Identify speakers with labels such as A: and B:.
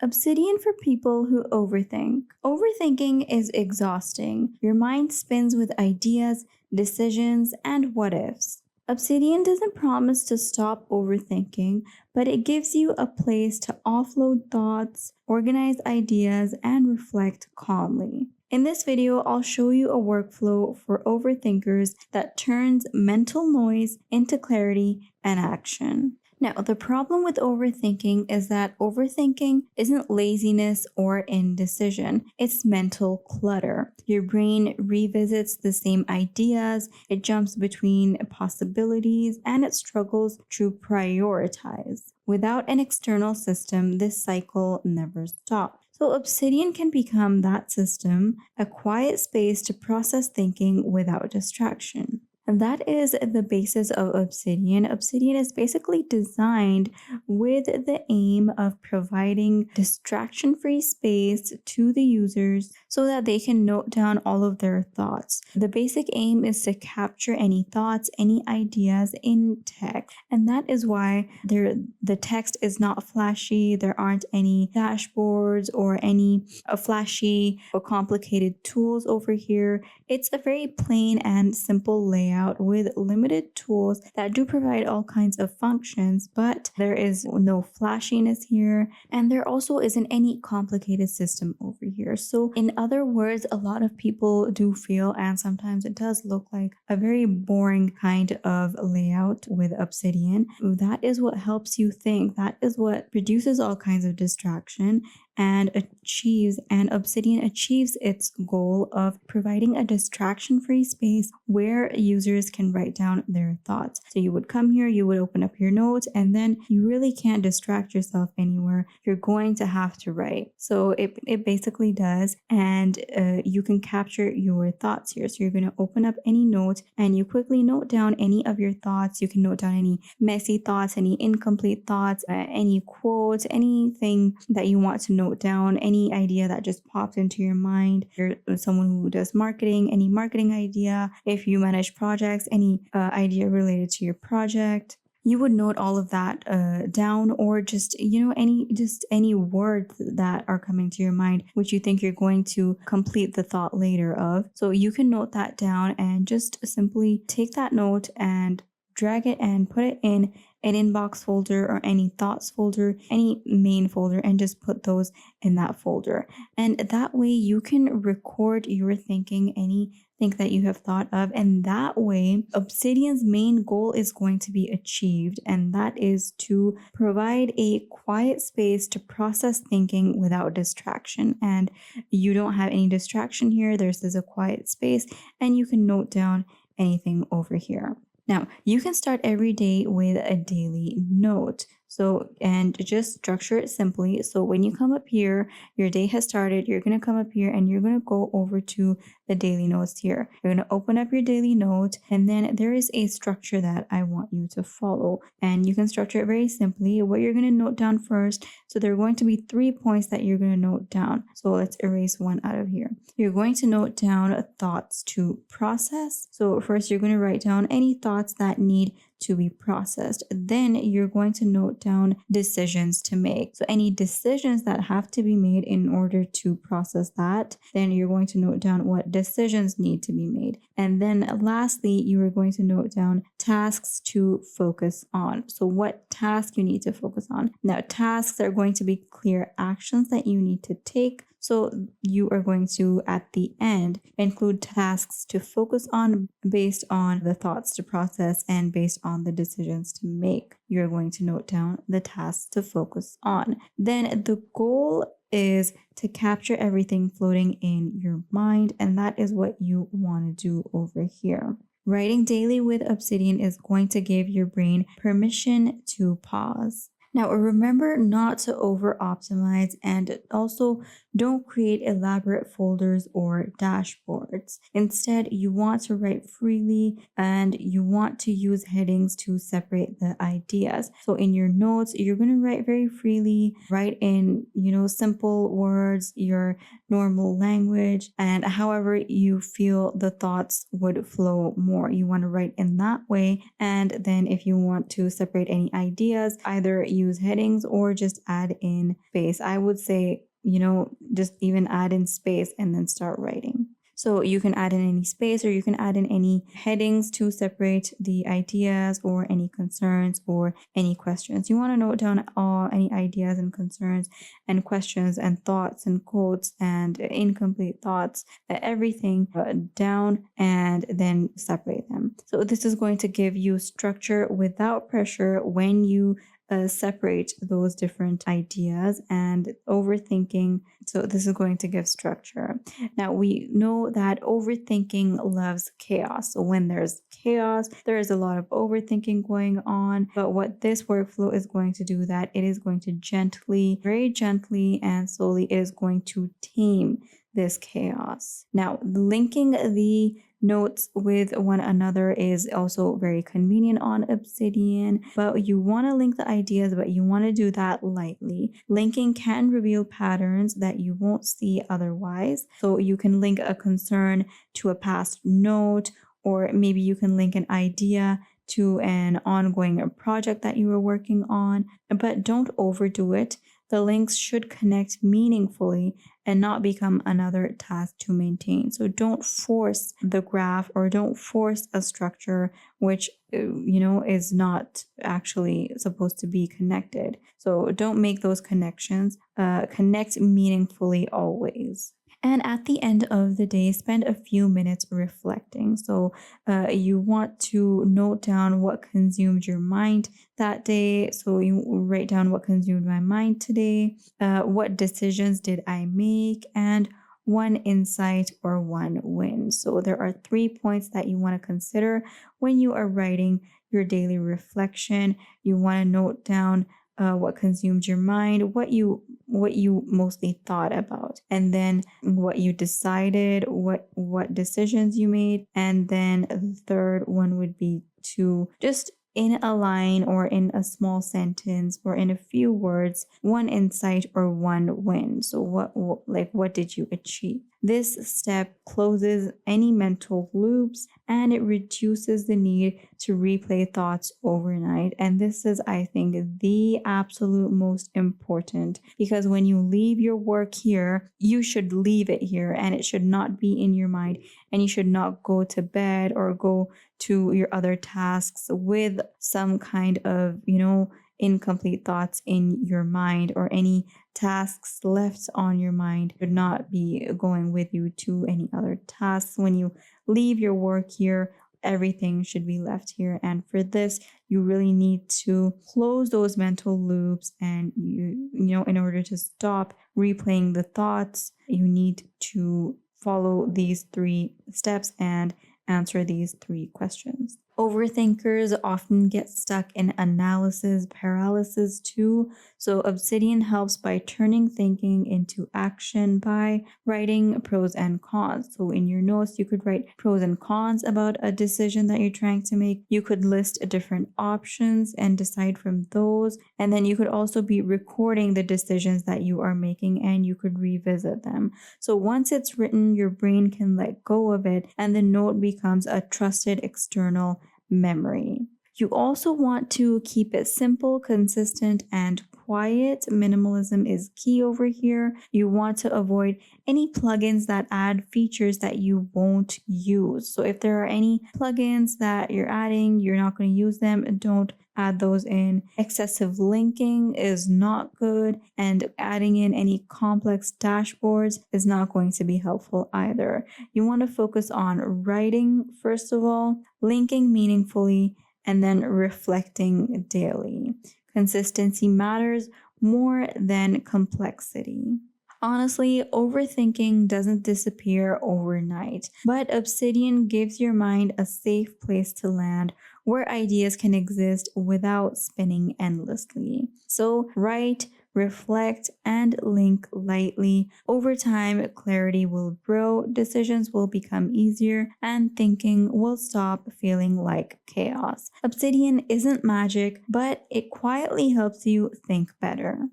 A: Obsidian for people who overthink. Overthinking is exhausting. Your mind spins with ideas, decisions, and what ifs. Obsidian doesn't promise to stop overthinking, but it gives you a place to offload thoughts, organize ideas, and reflect calmly. In this video, I'll show you a workflow for overthinkers that turns mental noise into clarity and action. Now, the problem with overthinking is that overthinking isn't laziness or indecision, it's mental clutter. Your brain revisits the same ideas, it jumps between possibilities, and it struggles to prioritize. Without an external system, this cycle never stops. So, Obsidian can become that system, a quiet space to process thinking without distraction. And that is the basis of Obsidian. Obsidian is basically designed with the aim of providing distraction free space to the users so that they can note down all of their thoughts. The basic aim is to capture any thoughts, any ideas in text. And that is why the text is not flashy. There aren't any dashboards or any flashy or complicated tools over here. It's a very plain and simple layout with limited tools that do provide all kinds of functions, but there is no flashiness here, and there also isn't any complicated system over here. So in other words, a lot of people do feel, and sometimes it does look like, a very boring kind of layout with Obsidian. That is what helps you think. That is what produces all kinds of distraction and Obsidian achieves its goal of providing a distraction-free space where users can write down their thoughts. So you would come here, you would open up your notes, and then you really can't distract yourself anywhere. You're going to have to write. So it basically does, and you can capture your thoughts here. So you're going to open up any note and you quickly note down any of your thoughts. You can note down any messy thoughts, any incomplete thoughts, any quotes, anything that you want to note down, any idea that just pops into your mind. You're someone who does marketing, any marketing idea. If you manage projects, any idea related to your project, you would note all of that down, or just any words that are coming to your mind which you think you're going to complete the thought later of. So you can note that down and just simply take that note and drag it and put it in an inbox folder or any thoughts folder, any main folder, and just put those in that folder. And that way you can record your thinking, anything that you have thought of, and that way Obsidian's main goal is going to be achieved, and that is to provide a quiet space to process thinking without distraction. And you don't have any distraction here. There's a quiet space, and you can note down anything over here. Now, you can start every day with a daily note. And just structure it simply. So when you come up here, your day has started, you're going to come up here and you're going to go over to the daily notes here. You're going to open up your daily note, and then there is a structure that I want you to follow. And you can structure it very simply. What you're going to note down first, so there are going to be 3 points that you're going to note down. So let's erase one out of here. You're going to note down thoughts to process. So first you're going to write down any thoughts that need to be processed. Then you're going to note down decisions to make. So any decisions that have to be made in order to process that, then you're going to note down what decisions need to be made. And then lastly, you are going to note down tasks to focus on. So what task you need to focus on. Now, tasks are going to be clear actions that you need to take. So you are going to, at the end, include tasks to focus on based on the thoughts to process and based on the decisions to make. You're going to note down the tasks to focus on. Then the goal is to capture everything floating in your mind, and that is what you want to do over here. Writing daily with Obsidian is going to give your brain permission to pause. Now, remember not to over-optimize, and also don't create elaborate folders or dashboards. Instead, you want to write freely and you want to use headings to separate the ideas. So in your notes, you're going to write very freely, write in, simple words, your normal language, and however you feel the thoughts would flow more. You want to write in that way. And then if you want to separate any ideas, either use headings or just add in space. I would say, just even add in space and then start writing. So you can add in any space or you can add in any headings to separate the ideas or any concerns or any questions. You want to note down all any ideas and concerns and questions and thoughts and quotes and incomplete thoughts, everything down, and then separate them. So this is going to give you structure without pressure when you separate those different ideas and overthinking. So this is going to give structure. Now we know that overthinking loves chaos. So when there's chaos, there is a lot of overthinking going on. But what this workflow is going to do, that it is going to gently, very gently and slowly, it is going to tame this chaos. Now, linking the notes with one another is also very convenient on Obsidian, but you want to link the ideas, but you want to do that lightly. Linking can reveal patterns that you won't see otherwise. So you can link a concern to a past note, or maybe you can link an idea to an ongoing project that you were working on, but don't overdo it. The links should connect meaningfully and not become another task to maintain. So don't force the graph or don't force a structure which is not actually supposed to be connected. So don't make those connections. Connect meaningfully always. And at the end of the day, spend a few minutes reflecting. So you want to note down what consumed your mind that day. So you write down what consumed my mind today, what decisions did I make, and one insight or one win. So there are 3 points that you want to consider when you are writing your daily reflection. You want to note down what consumed your mind, what you mostly thought about, and then what you decided, what decisions you made, and then the third one would be to just in a line or in a small sentence or in a few words, one insight or one win. So what did you achieve? This step closes any mental loops and it reduces the need to replay thoughts overnight. And this is, I think, the absolute most important, because when you leave your work here, you should leave it here and it should not be in your mind, and you should not go to bed or go to your other tasks with some kind of, incomplete thoughts in your mind, or any tasks left on your mind should not be going with you to any other tasks. When you leave your work here, everything should be left here. And for this, you really need to close those mental loops, and in order to stop replaying the thoughts, you need to follow these 3 steps and answer these 3 questions. Overthinkers often get stuck in analysis paralysis too. So Obsidian helps by turning thinking into action by writing pros and cons. So in your notes, you could write pros and cons about a decision that you're trying to make. You could list different options and decide from those. And then you could also be recording the decisions that you are making, and you could revisit them. So once it's written, your brain can let go of it, and the note becomes a trusted external memory. You also want to keep it simple, consistent, and quiet. Minimalism is key over here. You want to avoid any plugins that add features that you won't use. So if there are any plugins that you're adding, you're not going to use them, don't add those in. Excessive linking is not good, and adding in any complex dashboards is not going to be helpful either. You want to focus on writing first of all, linking meaningfully, and then reflecting daily. Consistency matters more than complexity. Honestly, overthinking doesn't disappear overnight, but Obsidian gives your mind a safe place to land where ideas can exist without spinning endlessly. So write, reflect, and link lightly. Over time, clarity will grow, decisions will become easier, and thinking will stop feeling like chaos. Obsidian isn't magic, but it quietly helps you think better.